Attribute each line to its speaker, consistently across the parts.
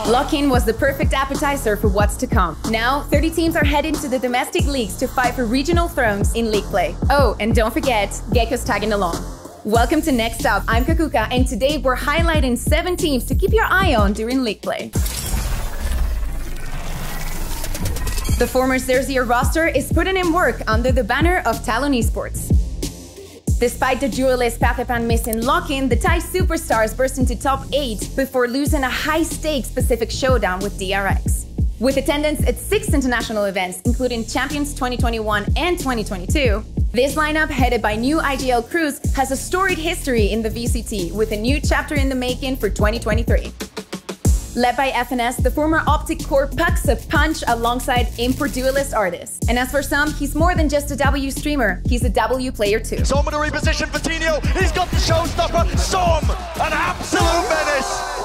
Speaker 1: Lock-in was the perfect appetizer for what's to come. Now, 30 teams are heading to the domestic leagues to fight for regional thrones in league play. Oh, and don't forget, Gecko's tagging along. Welcome to Next Up, I'm Kaquka, and today we're highlighting 7 teams to keep your eye on during league play. The former Zerzier roster is putting in work under the banner of Talon Esports. Despite the duelist Pathipan missing lock-in, the Thai superstars burst into top 8 before losing a high-stakes Pacific showdown with DRX. With attendance at 6 international events, including Champions 2021 and 2022, this lineup, headed by new IGL Cruz, has a storied history in the VCT, with a new chapter in the making for 2023. Led by FNS, the former Optic Core packs a punch alongside import duelist artists. And as for some, he's more than just a W streamer, he's a W player too.
Speaker 2: Som with a reposition for Tino, he's got the showstopper, Som, an absolute menace!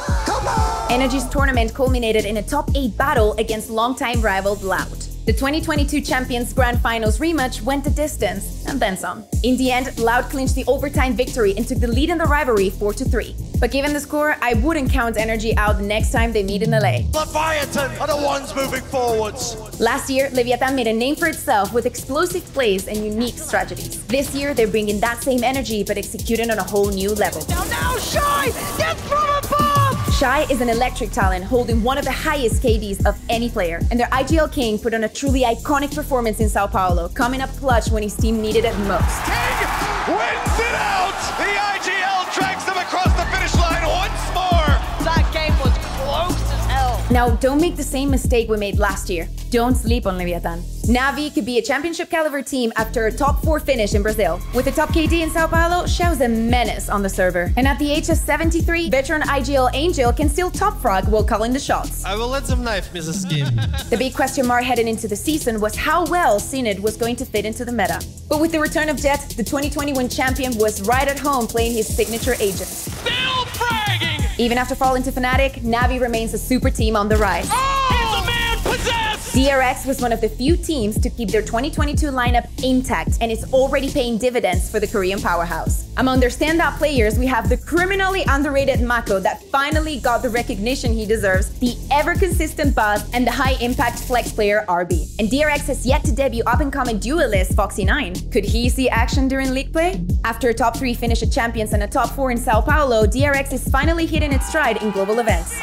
Speaker 1: Energy's tournament culminated in a top 8 battle against longtime rival Loud. The 2022 Champions Grand Finals rematch went the distance, and then some. In the end, Loud clinched the overtime victory and took the lead in the rivalry 4-3. But given the score, I wouldn't count Energy out next time they meet in LA.
Speaker 2: Leviathan are the ones moving forwards.
Speaker 1: Last year, Leviathan made a name for itself with explosive plays and unique strategies. This year, they're bringing that same energy but executing on a whole new level.
Speaker 2: Now, Shy! Get from above!
Speaker 1: Shy is an electric talent holding one of the highest KDs of any player, and their IGL King put on a truly iconic performance in Sao Paulo, coming up clutch when his team needed it most.
Speaker 2: King wins it out! The IGL drags them across the finish line once more! That game was close as hell.
Speaker 1: Now, don't make the same mistake we made last year. Don't sleep on Leviathan. Navi could be a championship caliber team after a top 4 finish in Brazil. With a top KD in Sao Paulo, Xiao's a menace on the server. And at the age of 73, veteran IGL Angel can still top frag while calling the shots.
Speaker 3: I will let them knife me this game.
Speaker 1: The big question mark heading into the season was how well Synod was going to fit into the meta. But with the return of Jet, the 2021 champion was right at home playing his signature agent.
Speaker 2: Still fragging!
Speaker 1: Even after falling to Fnatic, Navi remains a super team on the rise.
Speaker 2: Oh! Is a man possessed!
Speaker 1: DRX was one of the few teams to keep their 2022 lineup intact, and it's already paying dividends for the Korean powerhouse. Among their standout players, we have the criminally underrated Mako that finally got the recognition he deserves, the ever-consistent Buzz, and the high-impact flex player RB. And DRX has yet to debut up-and-coming duelist Foxy9. Could he see action during league play? After a top 3 finish at Champions and a top 4 in Sao Paulo, DRX is finally hitting its stride in global events.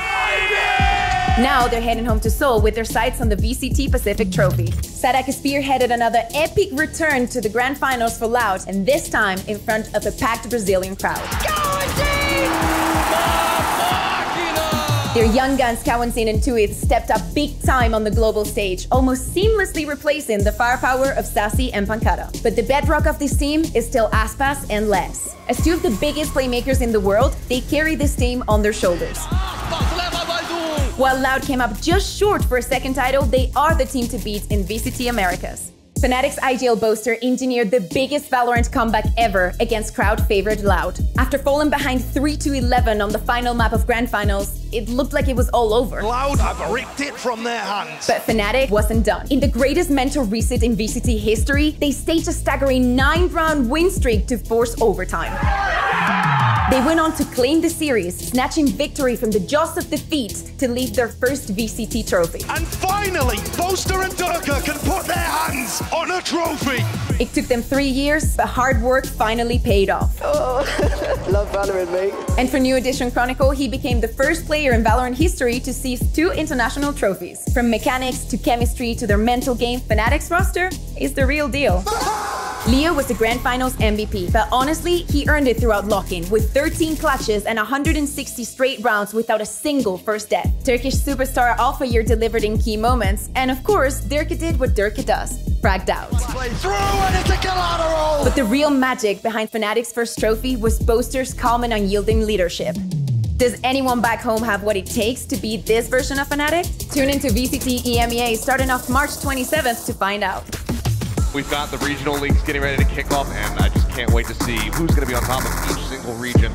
Speaker 1: Now they're heading home to Seoul with their sights on the VCT Pacific trophy. Sadak has spearheaded another epic return to the Grand Finals for Loud, and this time in front of a packed Brazilian crowd. Their young guns Kawansin and Tuith stepped up big time on the global stage, almost seamlessly replacing the firepower of Sassy and Pancada. But the bedrock of this team is still Aspas and Les. As 2 of the biggest playmakers in the world, they carry this team on their shoulders. While Loud came up just short for a second title, they are the team to beat in VCT Americas. Fnatic's IGL boaster engineered the biggest Valorant comeback ever against crowd-favorite Loud. After falling behind 3-11 on the final map of Grand Finals, it looked like it was all over.
Speaker 2: Loud have ripped it from their hands.
Speaker 1: But Fnatic wasn't done. In the greatest mental reset in VCT history, they staged a staggering 9-round win streak to force overtime. They went on to claim the series, snatching victory from the jaws of defeat to lead their first VCT trophy.
Speaker 2: And finally, Boaster and Durka can put their hands on a trophy!
Speaker 1: It took them 3 years, but hard work finally paid off.
Speaker 4: Oh, love Valorant, mate.
Speaker 1: And for New Edition Chronicle, he became the first player in Valorant history to seize 2 international trophies. From mechanics to chemistry to their mental game, Fnatic's roster is the real deal. Leo was the Grand Finals MVP, but honestly, he earned it throughout lock-in, with 13 clutches and 160 straight rounds without a single first death. Turkish superstar Alpha Year delivered in key moments, and of course, Durka did what Durka does, fragged out.
Speaker 2: Through and it's a collateral!
Speaker 1: But the real magic behind Fnatic's first trophy was Boaster's calm and unyielding leadership. Does anyone back home have what it takes to beat this version of Fnatic? Tune into VCT EMEA starting off March 27th to find out.
Speaker 5: We've got the regional leagues getting ready to kick off, and I just can't wait to see who's going to be on top of each single region.